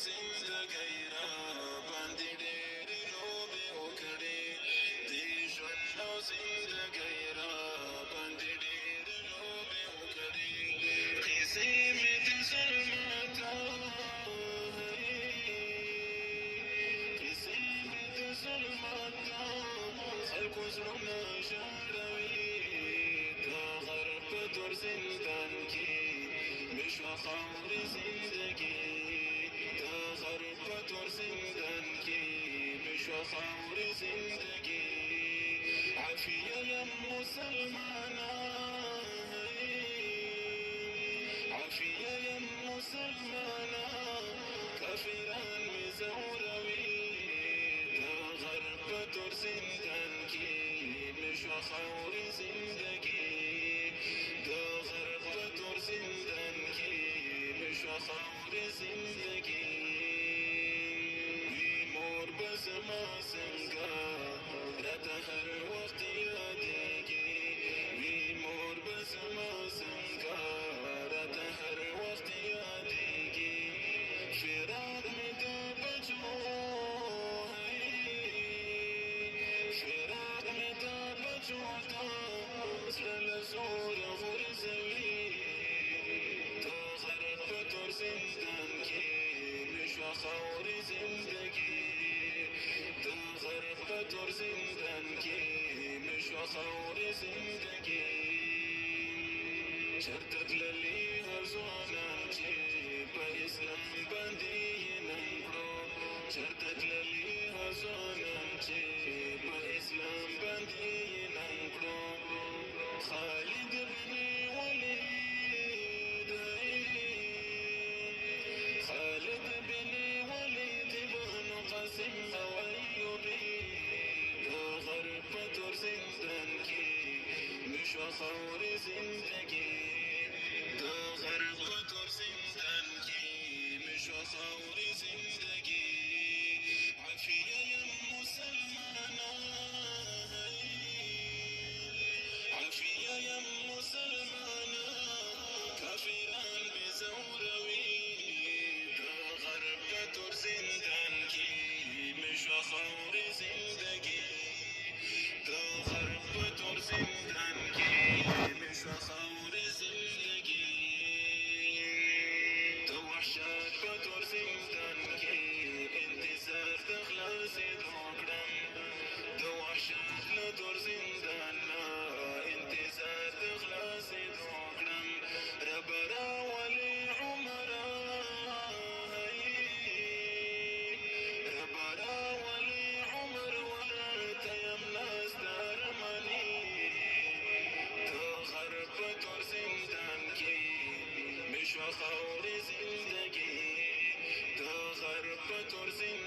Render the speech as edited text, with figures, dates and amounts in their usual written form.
زندګۍ را باندې ډېرې لوبې وکړې د ژوند او زندګۍ را باندې ډېرې لوبې وکړې قیسې مې د ظلماته قیسې مې د ظلماته خلکو زړونه ژړوي د غرب په تور زندان کې مې شوه خاورې زندګي د غرب په تور زندان کې مې شوه خاورې زندګي عافیه یم مسلمانه عافیه یم مسلمانه کافران مې ځوروي د غرب په تور زندان کې مې شوه خاورې زندګي د غرب په تور زندان کې مې شوه خاورې زندګي وي مور به زما څنګه راته هر وخت یادېږي وي مور به زما څنګه راته هر وخت یادېږي فراق مې د بچو فراق مې د بچو ته زړه له زوره غورځوي د غرب په تور زندان کې مې شوه خاورې زندګي د غرب په تور زندان کې مې شوه خاورې زندګي چرته تللي هر ځوانان چې په اسلام باندې یې ننګ کړو چرته تللي هر ځوانان چې په اسلام باندې یې ننګ کړو خالد بن ولید خالد بن ولید بن قاسم او ایوبي د غرب په تور زندان کې مې شوه خاورې زندګي د غرب په تور زندان کې مې شوه خاورې زندګي عافیه یم مسلمانه عافیه یم مسلمانه کافران مې ځوروي د غرب په تور زندان کې مې شوه خاورې زندګي د غرب په تور زندان کې مې شوه خاورې زندګي د وحشت په تور زندان کې انتظار د خلاصېدو کړم د وحشت له تور زندان نه انتظار د خلاصېدو کړم ربه راولې عمره ربه راولې عمر ورته یم ناسته ارماني د غرب په تور زندان کې مې شوه خاورې زندګي د غرب په تور زندان